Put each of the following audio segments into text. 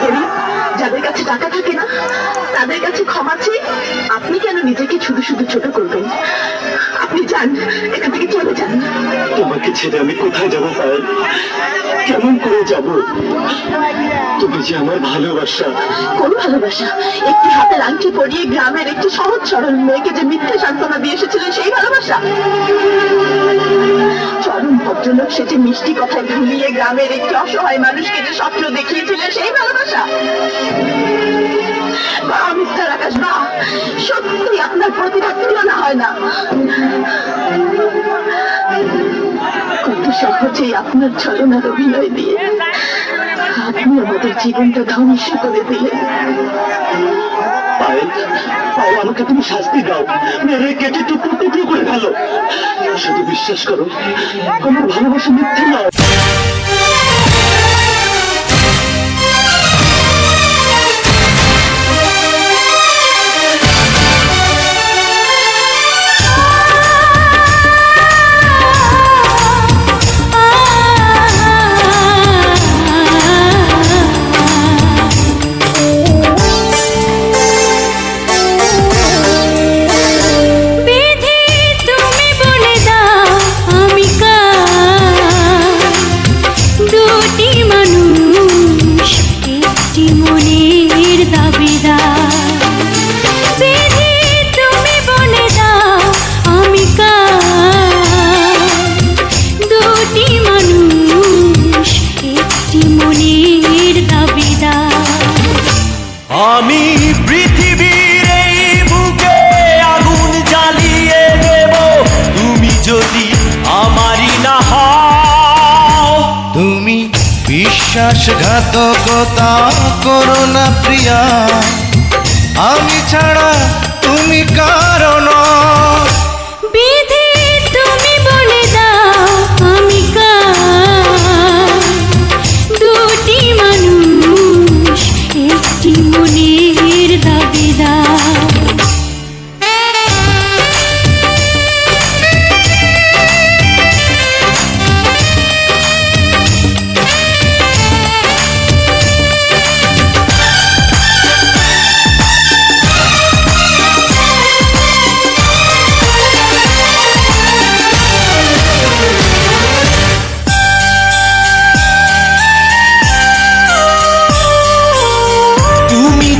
করি, যাদের কাছে টাকা থাকে না তাদের কাছে ক্ষমা চেয়ে আপনি কেন নিজেকে শুধু শুধু ছোট করবেন? আপনি যান, এখান থেকে চলে যান। তোমাকে ছেড়ে আমি কোথায় যাবো পায়েল? কেমন করে যাব? তুমি যে আমার ভালোবাসা। কোন ভালোবাসা? একটি হাতের আংটি পরিয়ে গ্রামের একটি সহজ সরল মেয়েকে যে মিথ্যে সান্ত্বনা দিয়ে এসেছিলেন সেই ভালোবাসা? চরম ভদ্রলোক সেটি মিষ্টি কথায় ভুলিয়ে গ্রামের একটি অসহায় মানুষকে যে স্বপ্ন দেখিয়েছিলেন সেই ভালোবাসা? মিস্টার আকাশ, বা সত্যি আপনার প্রতিভা তুলনা হয় না। কত সহজেই আপনার ছলনার অভিনয় দিয়ে আপনি আমাদের জীবনটা ধ্বংস করে দিলেন। পায়েল, পায়েল, আমাকে তুমি শাস্তি দাও, মেরে কেটে টুকরো টুকরো করে ফেলো। শুধু বিশ্বাস করো, আমার ভালোবাসা মিথ্যে নয়। আমি পৃথিবীর এই বুকে আগুন জ্বালিয়ে দেব, তুমি যদি আমারই না হও। তুমি বিশ্বাসঘাতকতা করো না প্রিয়া, আমি ছাড়া তুমি কারণ। বিধি তুমি বলে দাও আমি কার, দুটি মানুষ একটি মনের দাবিদার।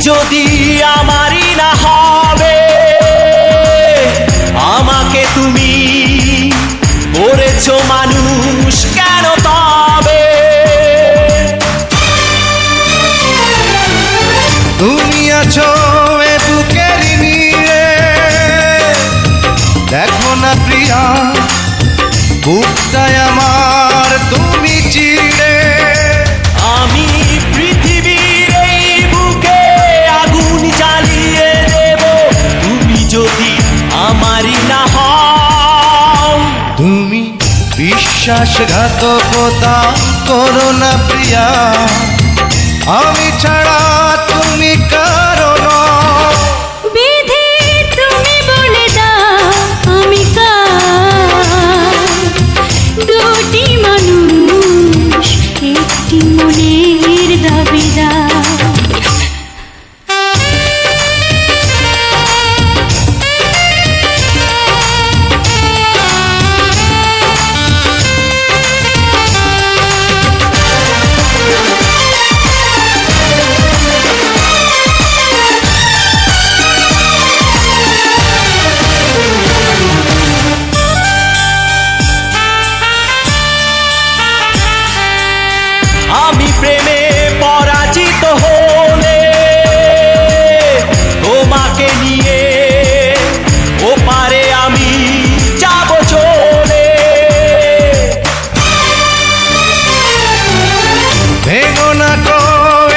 যদি আমারই না হবে, আমাকে তুমি করেছো মানুষ কেন তবে? তুমি আছো এ বুকের নিয়ে, দেখো না প্রিয়া বুকটায় আমার তুমি চিড়ে। আমি পৃথিবীর এই বুকে আগুন জ্বালিয়ে দেব, তুমি যদি আমারই না হও। তুমি বিশ্বাসঘাতকতা করো না প্রিয়া, আমি ছাড়া তুমি কারণ। বিধি তুমি বলে দাও আমি কার, দুটি মানুষ একটি মনের দাবিদার। আমি প্রেমে পরাজিত হলে তোমাকে নিয়ে ওপারে আমি যাব চলে। ভেঙো না গো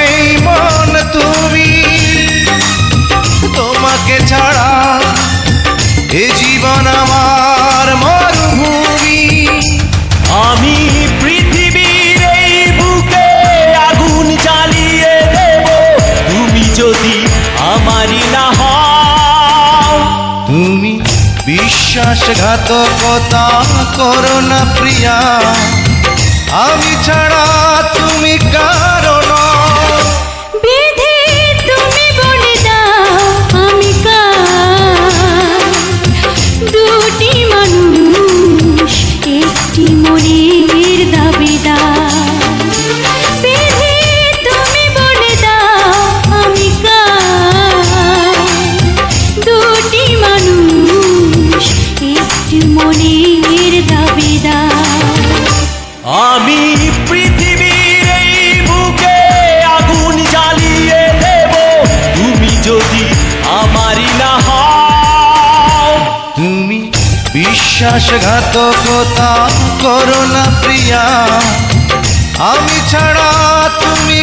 এই মন তুমি, তোমাকে ছাড়া এ জীবন আমার মরুভূমি। আমি পৃথিবীর এই বুকে আগুন জ্বালিয়ে দেব, তুমি যদি আমারই না হও। তুমি বিশ্বাসঘাতকতা করো না প্রিয়া, আমি ছাড়া তুমি কারণ। বিশ্বাসঘাতকতা করো না প্রিয়া, আমি ছাড়া তুমি